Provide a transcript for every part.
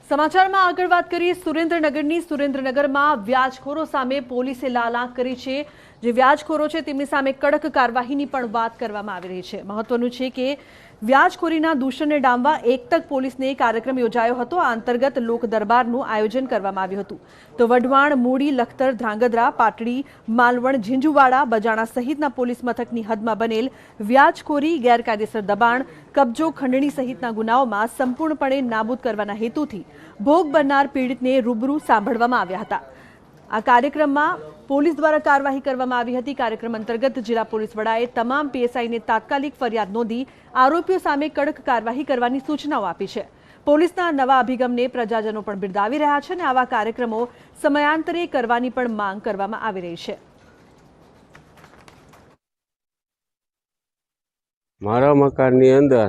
સમાચારમાં આગળ વાત કરીએ સુરેન્દ્રનગરની। સુરેન્દ્રનગરમાં વ્યાજખોરો સામે પોલીસે લાલ આંખ કરી છે। જે વ્યાજખોરો છે તેમની સામે કડક કાર્યવાહીની પણ વાત કરવામાં આવી રહી છે। મહત્વનું છે કે વ્યાજખોરીના દૂષણને ડામવા એકતક પોલીસને કાર્યક્રમ યોજાયો હતો। આ અંતર્ગત લોક દરબારનું આયોજન કરવામાં આવ્યું હતું। તો વઢવાણ, મૂડી, લખતર, ધ્રાંગધ્રા, પાટડી, માલવણ, ઝીંઝુવાડા, બજાણા સહિતના પોલીસ મથકની હદમાં બનેલ વ્યાજખોરી, ગેરકાયદેસર દબાણ, કબજો, ખંડણી સહિતના ગુનાઓમાં સંપૂર્ણપણે નાબૂદ કરવાના હેતુથી ભોગ બનનાર પીડિતને રૂબરૂ સાંભળવામાં આવ્યા હતા। આ કાર્યક્રમમાં પોલીસ દ્વારા કાર્યવાહી કરવામાં આવી હતી। કાર્યક્રમ અંતર્ગત જિલ્લા પોલીસ વડાએ તમામ પીએસઆઈને તાત્કાલિક ફરિયાદ નોંધી આરોપીઓ સામે કડક કાર્યવાહી કરવાની સૂચનાઓ આપી છે। પોલીસના નવા અભિગમને પ્રજાજનો પણ બિરદાવી રહ્યા છે અને આવા કાર્યક્રમો સમયાંતરે કરવાની પણ માંગ કરવામાં આવી રહી છે। મારા મકાનની અંદર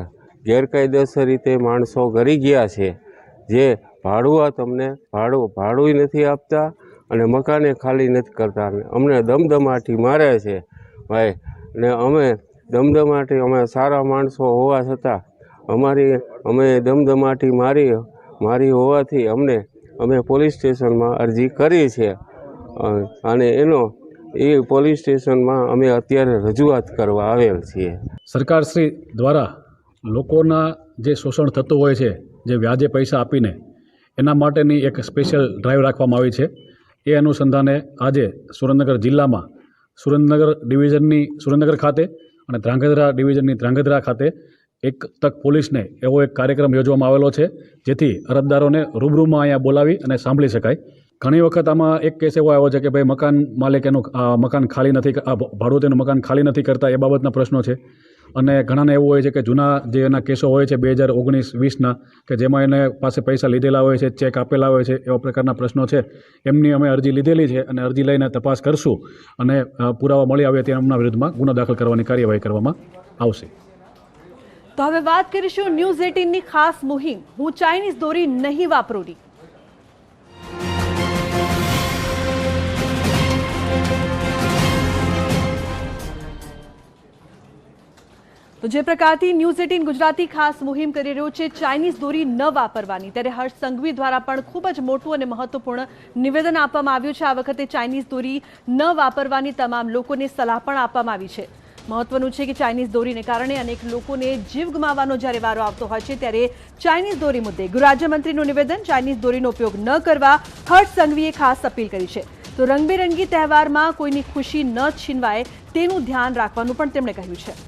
ગેરકાયદેસર રીતે માણસો ઘરી ગયા છે, જે ભાડુઆ તમને ભાડું નથી આપતા અને મકાને ખાલી નથી કરતા। અમને દમદમાટી મારે છે ભાઈ, ને અમે સારા માણસો હોવા છતાં અમે દમદમાટી મારી હોવાથી અમે પોલીસ સ્ટેશનમાં અરજી કરી છે અને એ પોલીસ સ્ટેશનમાં અમે અત્યારે રજૂઆત કરવા આવેલ છીએ। સરકારશ્રી દ્વારા લોકોના જે શોષણ થતું હોય છે, જે વ્યાજે પૈસા આપીને, એના માટેની એક સ્પેશિયલ ડ્રાઈવ રાખવામાં આવી છે। એ અનુસંધાને આજે સુરેન્દ્રનગર જિલ્લામાં સુરેન્દ્રનગર ડિવિઝનની સુરેન્દ્રનગર ખાતે અને ધ્રાંગધ્રા ડિવિઝનની ધ્રાંગધ્રા ખાતે એક તક પોલીસને એવો એક કાર્યક્રમ યોજવામાં આવેલો છે, જેથી અરજદારોને રૂબરૂમાં અહીંયા બોલાવી અને સાંભળી શકાય। ઘણી વખત આમાં એક કેસ એવો આવ્યો છે કે ભાઈ મકાન માલિક એનું મકાન ખાલી નથી, ભાડું તેનું મકાન ખાલી નથી કરતા, એ બાબતના પ્રશ્નો છે। અને ઘણાને એવું હોય છે કે જૂના જે એના કેસો હોય છે 2019-20ના, કે જેમાં એને પાસે પૈસા લીધેલા હોય છે, ચેક આપેલા હોય છે, એવા પ્રકારના પ્રશ્નો છે। એમની અમે અરજી લીધેલી છે અને અરજી લઈને તપાસ કરશું અને પુરાવા મળી આવે ત્યારે એમના વિરુદ્ધમાં ગુનો દાખલ કરવાની કાર્યવાહી કરવામાં આવશે। તો હવે વાત કરીશું ન્યૂઝ 18ની ખાસ મુહિમ હું ચાઇનીઝ દોરી નહીં વાપરોની। તો જે પ્રકારથી ન્યૂઝ 18 ગુજરાતી ખાસ મુહિમ કરી રહ્યું છે ચાઇનીઝ દોરી ન વાપરવાની, ત્યારે હર્ષ સંઘવી દ્વારા પણ ખૂબ જ મોટું અને મહત્વપૂર્ણ નિવેદન આપવામાં આવ્યું છે। આ વખતે ચાઇનીઝ દોરી ન વાપરવાની તમામ લોકોને સલાહ પણ આપવામાં આવી છે। મહત્વનું છે કે ચાઇનીઝ દોરીને કારણે અનેક લોકોને જીવ ગુમાવવાનો જ્યારે વારો આવતો હોય છે, ત્યારે ચાઇનીઝ દોરી મુદ્દે ગૃહ રાજ્યમંત્રીનું નિવેદન, ચાઇનીઝ દોરીનો ઉપયોગ ન કરવા હર્ષ સંઘવીએ ખાસ અપીલ કરી છે। તો રંગબેરંગી તહેવારમાં કોઈની ખુશી ન છીનવાય તેનું ધ્યાન રાખવાનું પણ તેમણે કહ્યું છે।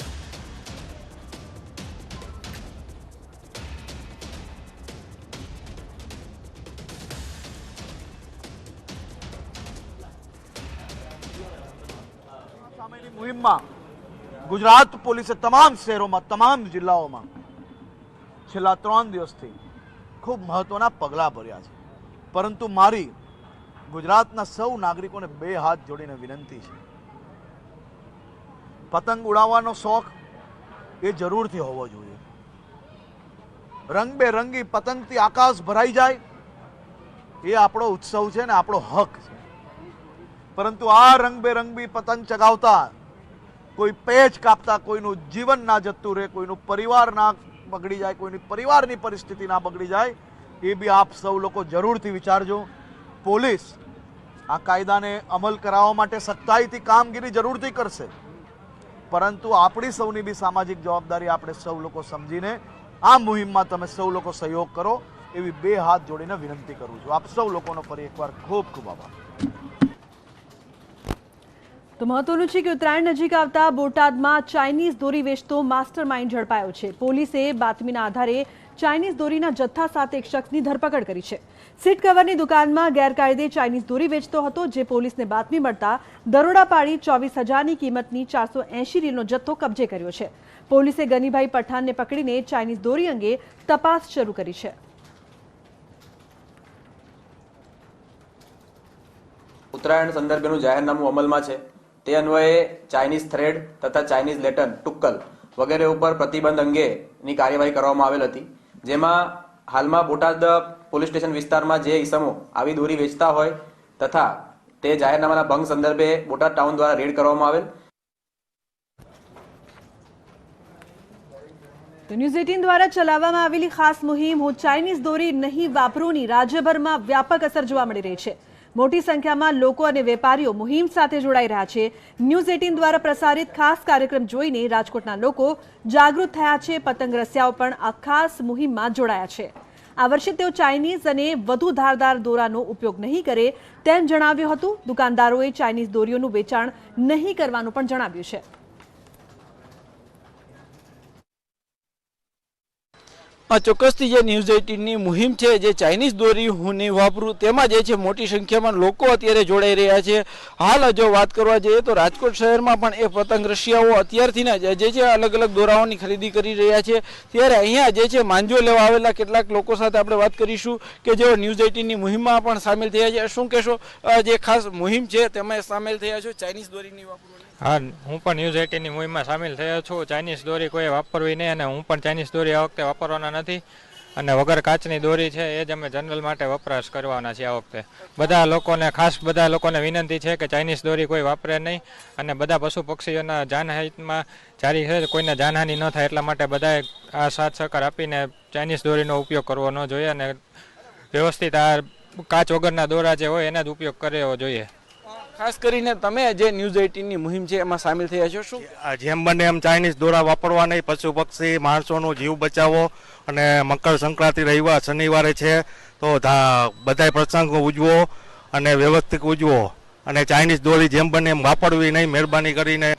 મુહિમમાં ગુજરાત પોલીસે તમામ શહેરોમાં, તમામ જિલ્લાઓમાં છેલ્લા 3 દિવસથી ખૂબ મહત્વના પગલાં ભર્યા છે। પરંતુ મારી ગુજરાતના સૌ નાગરિકોને 2 હાથ જોડીને વિનંતી છે, પતંગ ઉડાવવાનો શોખ એ જરૂરથી હોવો જોઈએ। રંગબેરંગી પતંગથી આકાશ ભરાઈ જાય એ આપણો ઉત્સવ છે ને આપણો હક છે। પરંતુ આ રંગબેરંગી પતંગ ચગાવતા, કોઈ પેચ કાપતા કોઈનું જીવન ના જતું રહે, કોઈનું પરિવાર ના બગડી જાય, કોઈની પરિવારની પરિસ્થિતિ ના બગડી જાય, એ બી આપ સૌ લોકો જરૂરથી વિચારજો। પોલીસ આ કાયદાને અમલ કરાવવા માટે સખ્તાઈથી કામગીરી જરૂરથી કરશે, પરંતુ આપણી સૌની બી સામાજિક જવાબદારી આપણે સૌ લોકો સમજીને આ મુહિમમાં તમે સૌ લોકો સહયોગ કરો એવી 2 હાથ જોડીને વિનંતી કરું છું। આપ સૌ લોકોનો ફરી એકવાર ખૂબ ખૂબ આભાર। તો મહત્વનું છે કે ઉત્તરાયણ નજીક આવતા બોટાદમાં ચાઇનીઝ દોરી વેચતો માસ્ટર માઇન્ડ ઝડપાયો છે। પોલીસે બાતમીના આધારે ચાઇનીઝ દોરીના જથ્થા સાથે એક શખ્સની ધરપકડ કરી છે। સીટ કવરની દુકાનમાં ગેરકાયદે ચાઇનીઝ દોરી વેચતો હતો, જે પોલીસને બાતમી મળતા દરોડા પાડી 24,000ની કિંમતની 480 રીલનો જથ્થો કબજે કર્યો છે। પોલીસે ગનીભાઈ પઠાણને પકડીને ચાઇનીઝ દોરી અંગે તપાસ શરૂ કરી છે। ઉત્તરાયણ સંદર્ભેનું જાહેરનામું અમલમાં છે, તે અન્વયે ચાઇનીઝ થ્રેડ તથા ચાઇનીઝ લેટન, ટુક્કલ વગેરે ઉપર પ્રતિબંધ અંગેની કાર્યવાહી કરવામાં આવેલ હતી, જેમાં હાલમાં બોટાદ પોલીસ સ્ટેશન વિસ્તારમાં જે ઈસમો આવી દોરી વેચતા હોય તથા તે જાહેરનામાના ભંગ સંદર્ભે બોટાદ ટાઉન દ્વારા રેડ કરવામાં આવેલ। તો ન્યૂઝ 18 દ્વારા ચલાવવામાં આવેલી ખાસ મુહિમ હું ચાઇનીઝ દોરી નહીં વાપરુંની રાજ્યભરમાં વ્યાપક અસર જોવા મળી રહી છે. મોટી સંખ્યામાં લોકો અને વેપારીઓ મુહિમ સાથે જોડાઈ રહ્યા છે. ન્યૂઝ 18 દ્વારા પ્રસારિત ખાસ કાર્યક્રમ જોઈને રાજકોટના લોકો જાગૃત થયા છે. પતંગ રસિયાઓ પણ આ ખાસ મુહિમમાં જોડાયા છે. આ વર્ષે તેઓ ચાઇનીઝ અને વધુ ધારદાર દોરાનો ઉપયોગ નહીં કરે તેમ જણાવ્યું હતું. દુકાનદારોએ ચાઇનીઝ દોરીઓનું વેચાણ નહીં કરવાનું પણ જણાવ્યું છે. ચોક્કસથી જે ન્યૂઝ 18ની મુહિમ છે જે ચાઇનીઝ દોરી હું નહીં વાપરું તેમાં જે છે મોટી સંખ્યામાં લોકો અત્યારે જોડાઈ રહ્યા છે. હાલ જો વાત કરવા જઈએ તો રાજકોટ શહેરમાં પણ એ પતંગ રસિયાઓ અત્યારથી જે છે અલગ અલગ દોરાઓની ખરીદી કરી રહ્યા છે. ત્યારે અહીંયા જે છે માંજો લેવા આવેલા કેટલાક લોકો સાથે આપણે વાત કરીશું કે જેઓ ન્યૂઝ 18ની મુહિમમાં પણ સામેલ થયા છે. શું કહેશો, જે ખાસ મુહિમ છે તેમાં સામેલ થયા છો ચાઇનીઝ દોરી નહીં વાપરવાની? હા, હું પણ ન્યૂઝ 18ની મુહિમમાં સામેલ થયો છું. ચાઇનીઝ દોરી કોઈ વાપરવી નહીં અને હું પણ ચાઇનીઝ દોરી આ વખતે વાપરવાના નથી અને વગર કાચની દોરી છે એ જ અમે જનરલ માટે વપરાશ કરવાના છીએ. આ વખતે બધા લોકોને વિનંતી છે કે ચાઇનીઝ દોરી કોઈ વાપરે નહીં અને બધા પશુ પક્ષીઓના જાનહિતમાં જારી છે, કોઈને જાનહાનિ ન થાય એટલા માટે બધાએ આ સાથ સહકાર આપીને ચાઇનીઝ દોરીનો ઉપયોગ કરવો ન જોઈએ અને વ્યવસ્થિત આ કાચ વગરના દોરા જે હોય એના જ ઉપયોગ કરવો જોઈએ. ખાસ કરીને તમે જે ન્યૂઝ 18ની મુહિમ છે એમાં સામેલ થયા છો. શું જેમ બને એમ ચાઇનીઝ દોરા વાપરવા નહીં, પશુ પક્ષી માણસોનો જીવ બચાવો અને મકર સંક્રાંતિ રવિવાર શનિવારે છે તો બધાય પ્રસંગો ઉજવો અને વ્યવસ્થિત ઉજવો અને ચાઇનીઝ દોરી જેમ બને એમ વાપરવી નહીં, મહેરબાની કરીને.